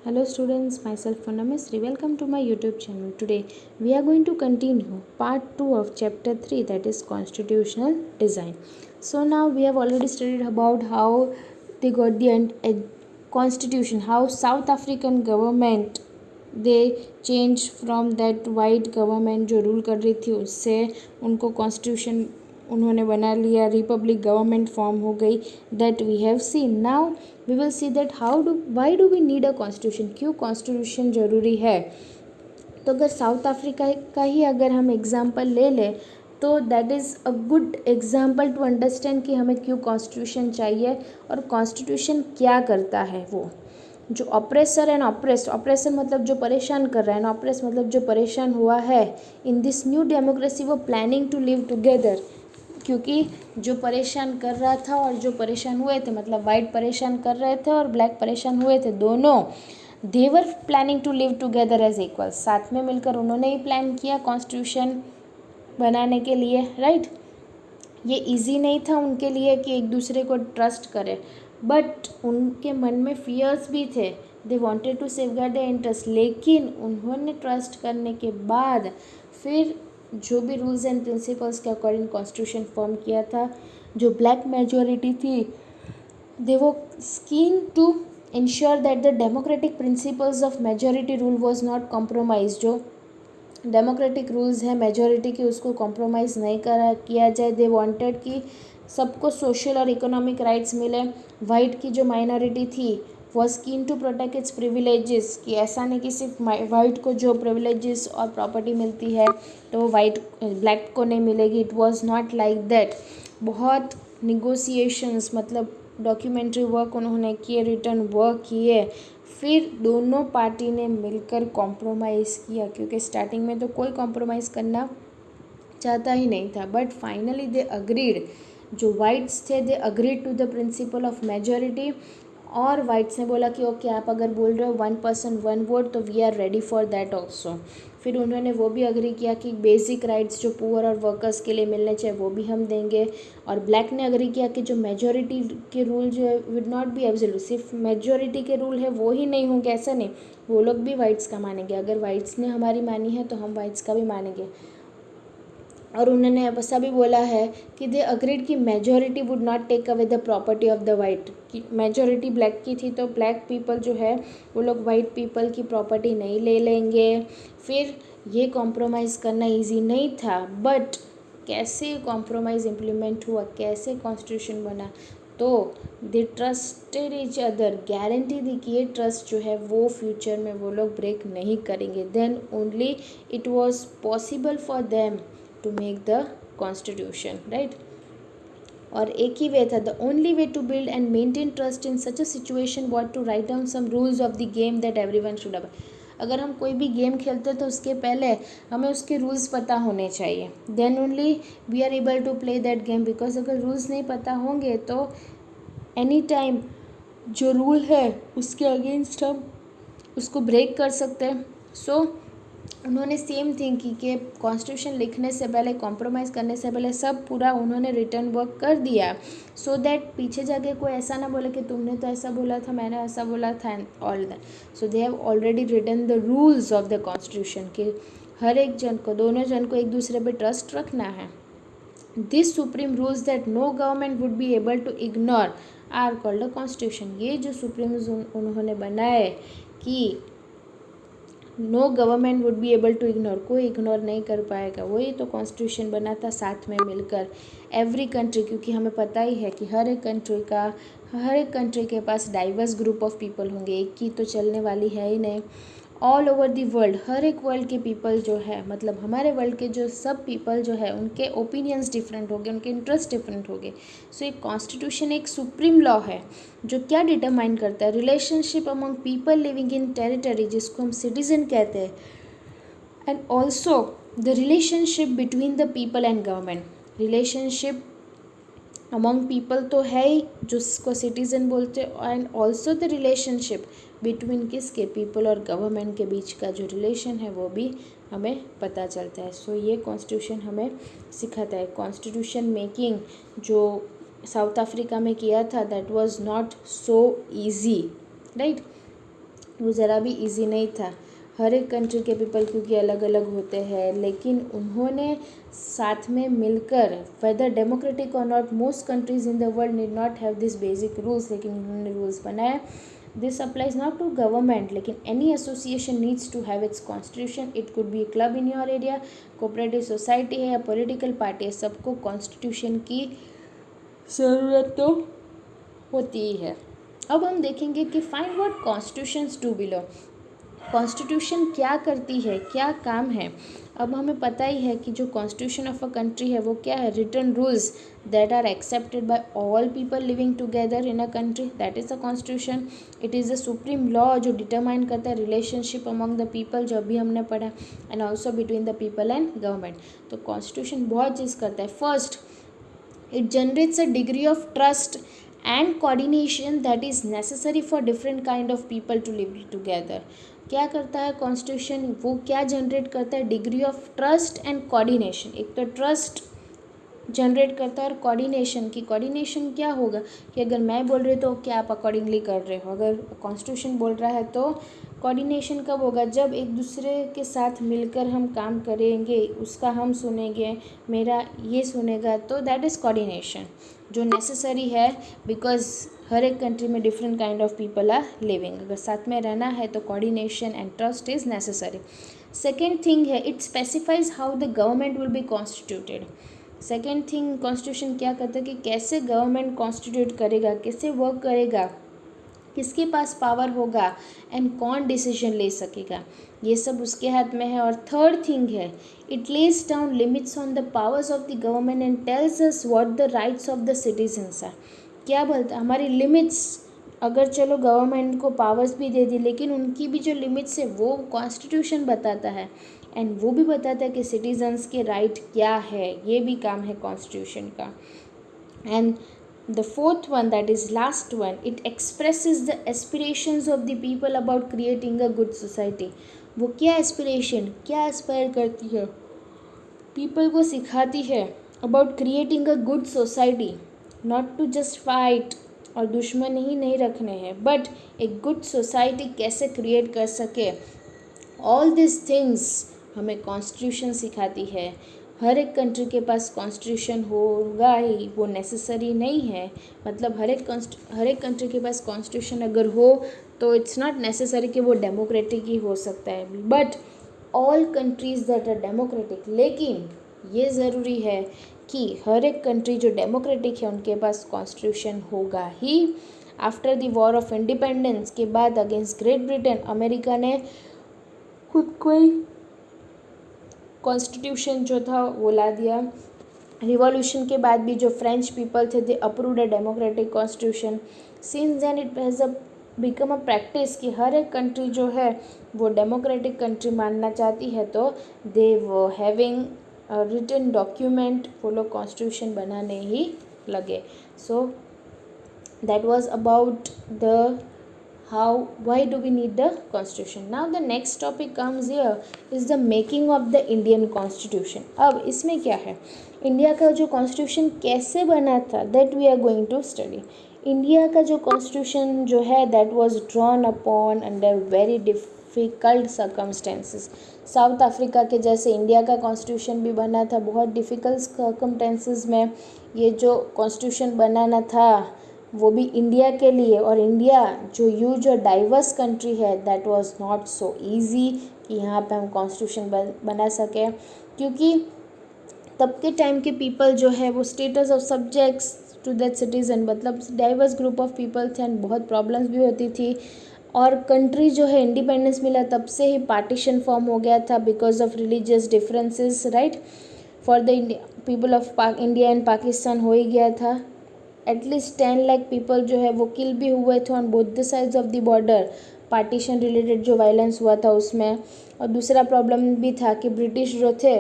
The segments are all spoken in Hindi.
Hello students, myself Purnamesri. Welcome to my YouTube channel. Today we are going to continue part 2 of chapter 3, that is constitutional design. So now we have already studied about how they got the constitution, how South African government they changed from that white government जो रूल कर रही थी उससे उनको कॉन्स्टिट्यूशन उन्होंने बना लिया, रिपब्लिक गवर्नमेंट फॉर्म हो गई. That we have seen. Now we will see that why do we need a constitution, क्यों कॉन्स्टिट्यूशन ज़रूरी है. तो अगर साउथ अफ्रीका का ही अगर हम एग्जांपल ले लें तो that is a good example to understand कि हमें क्यों कॉन्स्टिट्यूशन चाहिए और कॉन्स्टिट्यूशन क्या करता है. वो जो ऑपरेसर एंड ऑपरेस्ड, ऑपरेसर मतलब जो परेशान कर रहा है, एंड ऑपरेस मतलब जो परेशान हुआ है, इन दिस न्यू डेमोक्रेसी वो प्लानिंग टू लिव टुगेदर. क्योंकि जो परेशान कर रहा था और जो परेशान हुए थे, मतलब वाइट परेशान कर रहे थे और ब्लैक परेशान हुए थे, दोनों they were planning to live together as equals. साथ में मिलकर उन्होंने ही प्लान किया कॉन्स्टिट्यूशन बनाने के लिए, राइट. ये इजी नहीं था उनके लिए कि एक दूसरे को ट्रस्ट करें, बट उनके मन में फियर्स भी थे. They wanted to safeguard their interest, लेकिन उन्होंने ट्रस्ट करने के बाद फिर जो भी रूल्स एंड प्रिंसिपल्स के अकॉर्डिंग कॉन्स्टिट्यूशन फॉर्म किया था. जो ब्लैक मेजॉरिटी थी, they were keen to ensure that the democratic principles of majority rule was not compromise. जो डेमोक्रेटिक रूल्स है मेजॉरिटी की, उसको कॉम्प्रोमाइज़ नहीं किया जाए. दे वांटेड कि सबको सोशल और इकोनॉमिक राइट्स मिले. वाइट की जो माइनॉरिटी थी was keen to protect it's privileges, कि ऐसा नहीं कि सिर्फ वाइट को जो प्रिविलेजेस और प्रॉपर्टी मिलती है तो वो वाइट ब्लैक को नहीं मिलेगी. It was not like that. बहुत निगोसिएशंस, मतलब डॉक्यूमेंट्री वर्क उन्होंने किए, रिटर्न वर्क किए, फिर दोनों पार्टी ने मिलकर कॉम्प्रोमाइज़ किया. क्योंकि स्टार्टिंग में तो कोई कॉम्प्रोमाइज़ करना चाहता ही नहीं था, बट फाइनली दे अग्रीड. जो वाइट्स थे they agreed to the principle of majority, और वाइट्स ने बोला कि ओके आप अगर बोल रहे हो 1 person 1 vote तो we are ready for that also. फिर उन्होंने वो भी अग्री किया कि बेसिक राइट्स जो पुअर और वर्कर्स के लिए मिलने चाहिए वो भी हम देंगे. और ब्लैक ने अग्री किया कि जो मेजॉरिटी के रूल जो है वुड नॉट बी एब्सोल्यूट, सिर्फ मेजॉरिटी के रूल है वो ही नहीं होंगे, ऐसा नहीं, वो लोग भी वाइट्स का मानेंगे. अगर वाइट्स ने हमारी मानी है तो हम वाइट्स का भी मानेंगे. और उन्होंने ऐसा भी बोला है कि दे अग्रीड कि majority would not take away the property of the white. कि मेजॉरिटी ब्लैक की थी तो ब्लैक पीपल जो है वो लोग वाइट पीपल की प्रॉपर्टी नहीं ले लेंगे. फिर ये कॉम्प्रोमाइज़ करना इजी नहीं था, बट कैसे कॉम्प्रोमाइज़ इम्प्लीमेंट हुआ, कैसे कॉन्स्टिट्यूशन बना, तो they trusted each other. Guarantee दी कि ये ट्रस्ट जो है वो फ्यूचर में वो लोग ब्रेक नहीं करेंगे. Then only it was possible for them to make the constitution, right. और एक ही वे था, the only way to build and maintain trust in such a situation what to write down some rules of the game that everyone should have. अगर हम कोई भी गेम खेलते हैं तो उसके पहले हमें उसके रूल्स पता होने चाहिए. Then only we are able to play that game, because अगर रूल्स नहीं पता होंगे तो एनी टाइम जो रूल है उसके अगेंस्ट हम उसको ब्रेक कर सकते हैं. सो उन्होंने सेम थिंग की कि कॉन्स्टिट्यूशन लिखने से पहले, कॉम्प्रोमाइज़ करने से पहले सब पूरा उन्होंने रिटर्न वर्क कर दिया, सो दैट पीछे जाके कोई ऐसा ना बोले कि तुमने तो ऐसा बोला था, मैंने ऐसा बोला था, and all that. So they have already written the rules of the constitution कि हर एक जन को, दोनों जन को एक दूसरे पे ट्रस्ट रखना है. This supreme rules that no government would be able to ignore are called a constitution. ये जो सुप्रीम उन्होंने बनाए कि no government would be able to ignore, कोई इग्नोर नहीं कर पाएगा, वही तो कॉन्स्टिट्यूशन बना था साथ में मिलकर. एवरी कंट्री, क्योंकि हमें पता ही है कि हर एक कंट्री के पास डाइवर्स ग्रुप ऑफ पीपल होंगे, एक की तो चलने वाली है ही नहीं. ऑल ओवर दी वर्ल्ड, हर एक वर्ल्ड के पीपल जो है, मतलब हमारे वर्ल्ड के जो सब पीपल जो है उनके ओपिनियंस डिफरेंट हो गए, उनके इंटरेस्ट डिफरेंट हो गए. सो एक कॉन्स्टिट्यूशन एक सुप्रीम लॉ है जो क्या डिटरमाइन करता है, relationship among people living in territory, जिसको हम सिटीजन कहते हैं, and also the relationship between the people and government. Relationship among people तो है ही, जिसको सिटीज़न बोलते हैं, and also the relationship between किसके, पीपल और गवर्नमेंट के बीच का जो रिलेशन है वो भी हमें पता चलता है. सो ये कॉन्स्टिट्यूशन हमें सिखाता है. कॉन्स्टिट्यूशन मेकिंग जो साउथ अफ्रीका में किया था that was not so easy, right. वो ज़रा भी इजी नहीं था। हर एक कंट्री के पीपल क्योंकि अलग अलग होते हैं, लेकिन उन्होंने साथ में मिलकर, वेदर डेमोक्रेटिक और not, most countries in the world need not have this basic rules, लेकिन उन्होंने रूल्स बनाए। This applies not to government, लेकिन any association needs to have its constitution. It could be a club in your area, cooperative society है या पॉलिटिकल पार्टी है, सबको कॉन्स्टिट्यूशन की ज़रूरत तो होती ही है। अब हम देखेंगे कि find what constitutions do below. Constitution क्या करती है, क्या काम है। अब हमें पता ही है कि जो कॉन्स्टिट्यूशन ऑफ अ कंट्री है वो क्या है, written rules that are accepted by all people living together in a country, that is a constitution. It is the supreme law जो डिटरमाइन करता है रिलेशनशिप अमंग द पीपल, जो अभी हमने पढ़ा, and also between the people and government. तो कॉन्स्टिट्यूशन बहुत चीज़ करता है। First, it generates a degree of trust and coordination that is necessary for different kind of people to live together. क्या करता है कॉन्स्टिट्यूशन, वो क्या जनरेट करता है, degree of trust and coordination. एक तो ट्रस्ट जनरेट करता है और कोऑर्डिनेशन की, कोऑर्डिनेशन क्या होगा कि अगर मैं बोल रही हूँ तो क्या आप अकॉर्डिंगली कर रहे हो। अगर कॉन्स्टिट्यूशन बोल रहा है तो कोऑर्डिनेशन कब होगा, जब एक दूसरे के साथ मिलकर हम काम करेंगे, उसका हम सुनेंगे, मेरा ये सुनेगा, तो दैट इज़ कोऑर्डिनेशन जो नेसेसरी है, बिकॉज हर एक कंट्री में different kind of people are living. अगर साथ में रहना है तो coordination and trust is necessary. Second thing है, it specifies how the government will be constituted. Second thing constitution क्या करता है कि कैसे गवर्नमेंट कॉन्स्टिट्यूट करेगा, कैसे वर्क करेगा, किसके पास पावर होगा एंड कौन डिसीजन ले सकेगा, ये सब उसके हाथ में है। और थर्ड थिंग है, it lays down limits on the powers of the government and tells us what the rights of the citizens are. क्या बोलता है, हमारी लिमिट्स, अगर चलो गवर्नमेंट को पावर्स भी दे दी, लेकिन उनकी भी जो लिमिट्स है वो कॉन्स्टिट्यूशन बताता है, एंड वो भी बताता है कि सिटीजन्स के राइट क्या है, ये भी काम है कॉन्स्टिट्यूशन का। And the fourth one, that is last one, it expresses the aspirations of the people about creating a good society. वो क्या एस्पिरेशन, क्या एस्पायर करती है, पीपल को सिखाती है about creating a good society, not to just fight, और दुश्मन ही नहीं रखने हैं, बट एक गुड सोसाइटी कैसे क्रिएट कर सके। ऑल दिस थिंग्स हमें कॉन्स्टिट्यूशन सिखाती है। हर एक कंट्री के पास कॉन्स्टिट्यूशन होगा ही, वो नेसेसरी नहीं है, मतलब हर एक कंट्री के पास कॉन्स्टिट्यूशन अगर हो तो इट्स नॉट नेसेसरी कि वो डेमोक्रेटिक ही हो सकता है, but all countries that are democratic. लेकिन ये ज़रूरी है कि हर एक कंट्री जो डेमोक्रेटिक है उनके पास कॉन्स्टिट्यूशन होगा ही। After the war of independence के बाद अगेंस्ट ग्रेट ब्रिटेन, अमेरिका ने खुद को ही कॉन्स्टिट्यूशन जो था वो ला दिया। रिवॉल्यूशन के बाद भी जो फ्रेंच पीपल थे, they approved a democratic constitution. Since then it has become a practice कि हर एक कंट्री जो है वो डेमोक्रेटिक कंट्री मानना चाहती है, तो दे वो हैविंग रिटन डॉक्यूमेंट, वो लोग कॉन्स्टिट्यूशन बनाने ही लगे। So that was about the how, why do we need the constitution. Now the next topic comes here is the making of the Indian constitution. अब इसमें क्या है, इंडिया का जो कॉन्स्टिट्यूशन कैसे बना था, that we are going to study. India का जो कॉन्स्टिट्यूशन जो है that was drawn upon under very difficult circumstances. South Africa के जैसे इंडिया का कॉन्स्टिट्यूशन भी बना था बहुत डिफ़िकल्ट सर्कमस्टेंसेस में। ये जो कॉन्स्टिट्यूशन बनाना था वो भी इंडिया के लिए, और इंडिया जो ह्यूज और डाइवर्स कंट्री है, that was not so easy कि यहाँ पे हम कॉन्स्टिट्यूशन बना सकें, क्योंकि तब के टाइम के पीपल जो है वो status of subjects to that citizen, मतलब डाइवर्स ग्रुप ऑफ पीपल थे एंड बहुत प्रॉब्लम्स भी होती थी। और कंट्री जो है इंडिपेंडेंस मिला तब से ही पार्टीशन फॉर्म हो गया था because of religious differences, right. For the people of India and Pakistan हो ही गया था। एटलीस्ट 10 लाख पीपल जो है वो किल भी हुए थे on both the sides of the border, partition related जो वायलेंस हुआ था उसमें। और दूसरा प्रॉब्लम भी था कि ब्रिटिश जो थे,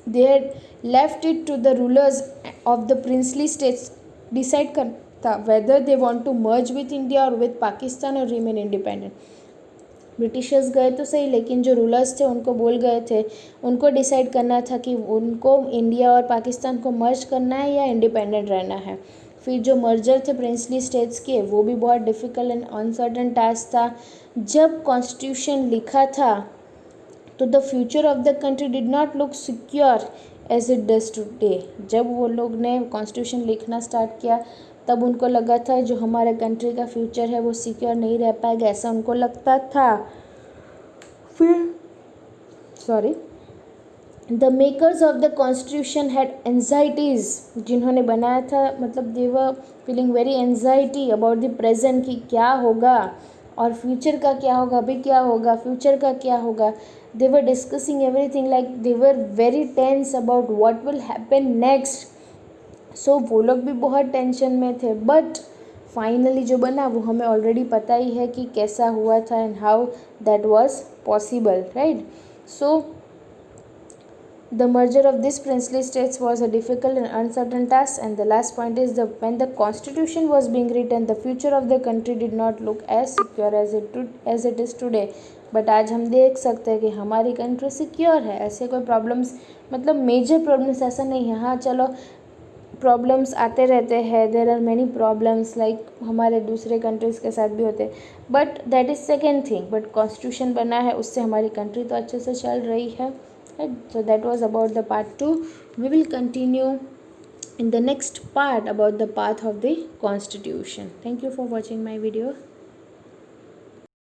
they had left it to the rulers of the princely states decide करता whether they want to merge with India और विथ पाकिस्तान और रिमेन इंडिपेंडेंट। ब्रिटिशर्स गए तो सही, लेकिन जो रूलर्स थे उनको बोल गए थे, उनको डिसाइड करना था कि उनको इंडिया और पाकिस्तान को मर्ज करना है या इंडिपेंडेंट रहना है। फिर जो मर्जर थे प्रिंसली स्टेट्स के वो भी बहुत डिफ़िकल्ट एंड अनसर्टन टास्क था। जब कॉन्स्टिट्यूशन लिखा था तो the future of the country did not look secure as it does today. जब वो लोग ने कॉन्स्टिट्यूशन लिखना स्टार्ट किया तब उनको लगा था जो हमारे कंट्री का फ्यूचर है वो सिक्योर नहीं रह पाएगा, ऐसा उनको लगता था। फिर the makers of the constitution had anxieties, जिन्होंने बनाया था मतलब they were feeling very anxiety about the present कि क्या होगा और फ्यूचर का क्या होगा, अभी क्या होगा, फ्यूचर का क्या होगा। They were discussing everything, like they were very tense about what will happen next. So वो लोग भी बहुत टेंशन में थे। बट फाइनली जो बना वो हमें ऑलरेडी पता ही है कि कैसा हुआ था and how that was possible, right. So the merger of these princely states was a difficult and uncertain task, and the last point is when the constitution was being written, the future of the country did not look as secure as it is today. But आज हम देख सकते हैं कि हमारी कंट्री सिक्योर है, ऐसे कोई प्रॉब्लम्स मतलब मेजर प्रॉब्लम्स ऐसा नहीं है। हाँ चलो प्रॉब्लम्स आते रहते हैं, there are many problems like हमारे दूसरे कंट्रीज़ के साथ भी होते हैं, but that is second thing. But constitution बना है उससे हमारी कंट्री तो अच्छे से चल रही है। So that was about the part 2. We will continue in the next part about the path of the constitution. Thank you for watching my video.